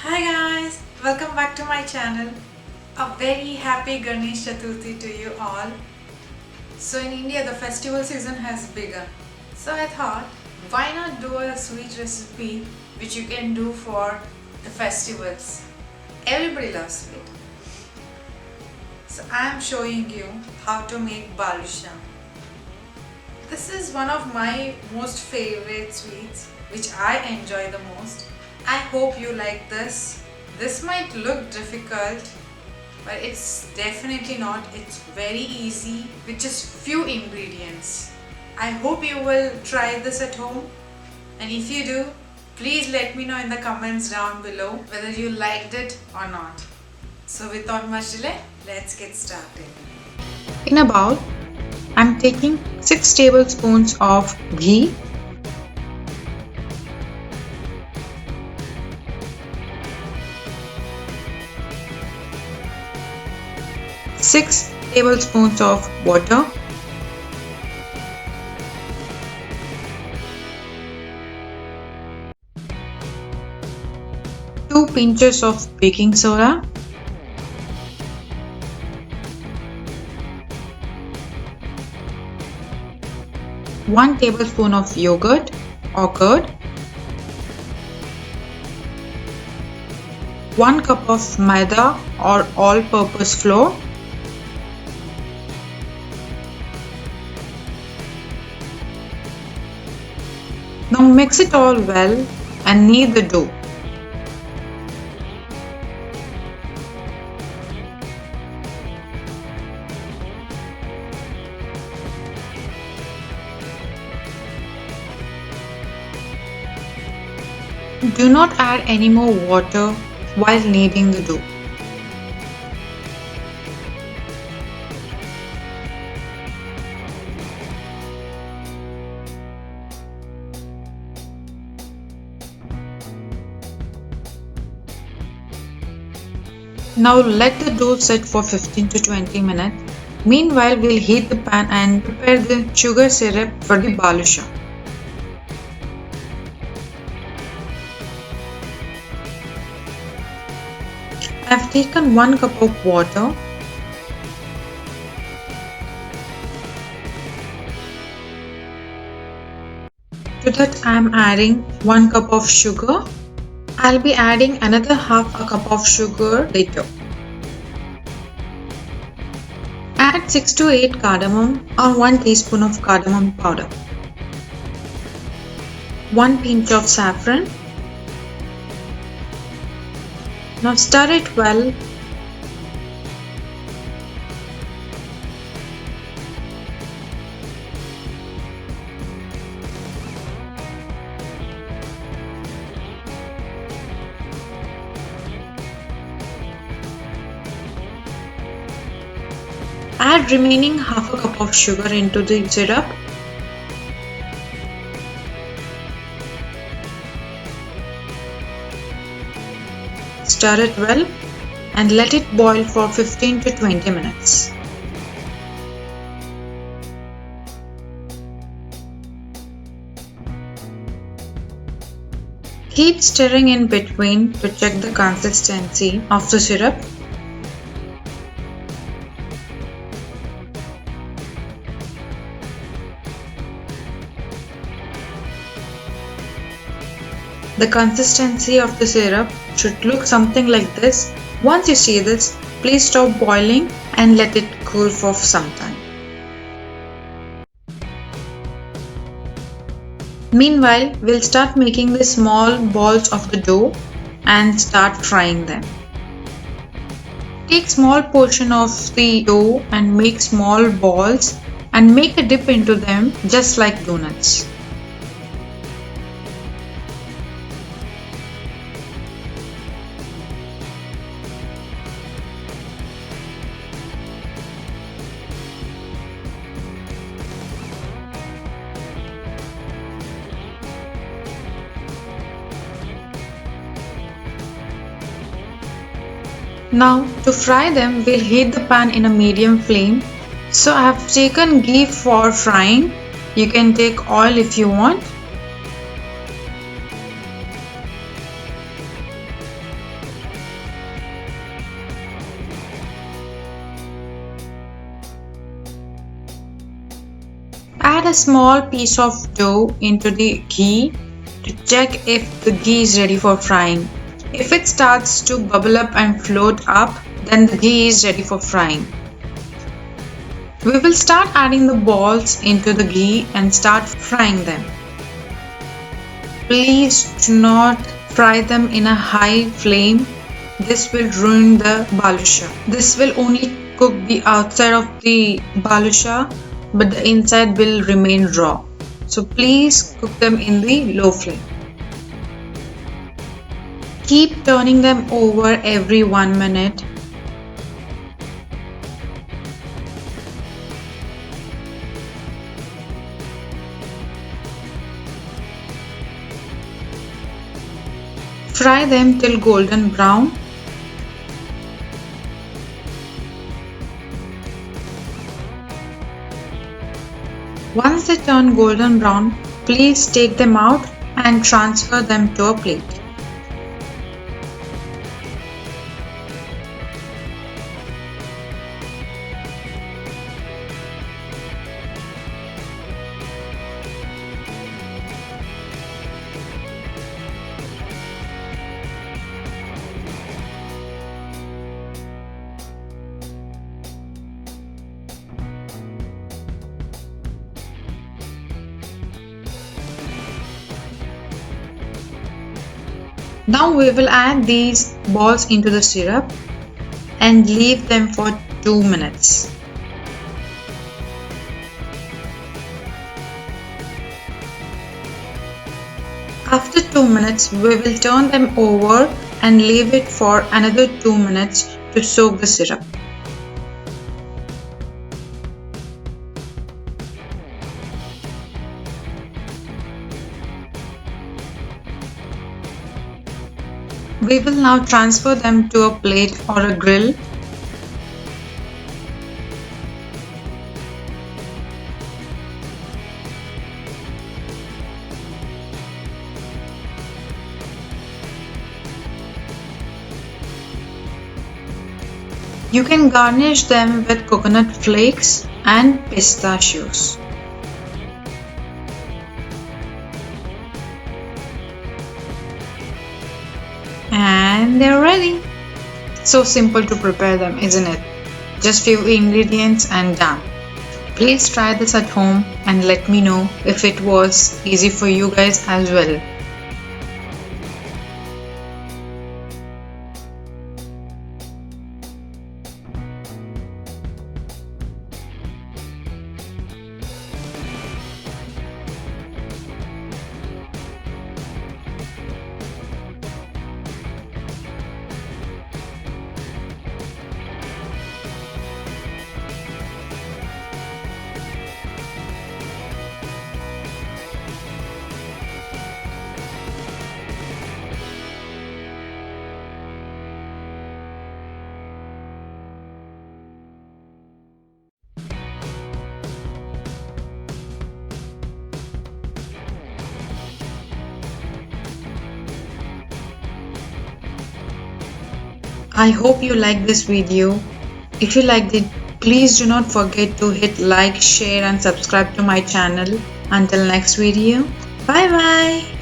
Hi guys, welcome back to my channel. A very happy Ganesh Chaturthi to you all. So in India the festival season has begun. So I thought why not do a sweet recipe which you can do for the festivals. Everybody loves sweet. So I am showing you how to make Baalushah. This is one of my most favorite sweets which I enjoy the most. I hope you like this. This might look difficult, but it's definitely not. It's very easy with just few ingredients. I hope you will try this at home, and if you do, please let me know in the comments down below whether you liked it or not. So without much delay, let's get started. In a bowl, I'm taking 6 tablespoons of ghee, 6 tablespoons of water, 2 pinches of baking soda, 1 tablespoon of yogurt or curd, 1 cup of Maida or all-purpose flour, Now mix it all well and knead the dough. Do not add any more water while kneading the dough. Now let the dough set for 15 to 20 minutes. Meanwhile, we'll heat the pan and prepare the sugar syrup for the Baalushah. I've taken 1 cup of water. To that I am adding 1 cup of sugar. I'll be adding another half a cup of sugar later. Add 6 to 8 cardamom or 1 teaspoon of cardamom powder. 1 pinch of saffron. Now stir it well. Add remaining half a cup of sugar into the syrup. Stir it well and let it boil for 15 to 20 minutes. Keep stirring in between to check the consistency of the syrup. The consistency of the syrup should look something like this. Once you see this, please stop boiling and let it cool for some time. Meanwhile, we'll start making the small balls of the dough and start frying them. Take small portion of the dough and make small balls and make a dip into them just like donuts. Now to fry them, we'll heat the pan in a medium flame. So I have taken ghee for frying. You can take oil if you want. a small piece of dough into the ghee to check if the ghee is ready for frying. If it starts to bubble up and float up, then the ghee is ready for frying. We will start adding the balls into the ghee and start frying them. Please do not fry them in a high flame. This will ruin the balushah. This will only cook the outside of the balushah, but the inside will remain raw. So please cook them in the low flame. Keep turning them over every 1 minute. Fry them till golden brown. Once they turn golden brown, please take them out and transfer them to a plate. Now we will add these balls into the syrup and leave them for 2 minutes. After 2 minutes, we will turn them over and leave it for another 2 minutes to soak the syrup. We will now transfer them to a plate or a grill. You can garnish them with coconut flakes and pistachios. And they're ready. So simple to prepare them, isn't it? Just few ingredients and done. Please try this at home and let me know if it was easy for you guys as well. I hope you liked this video. If you liked it, please do not forget to hit like, share and subscribe to my channel. Until next video, bye bye.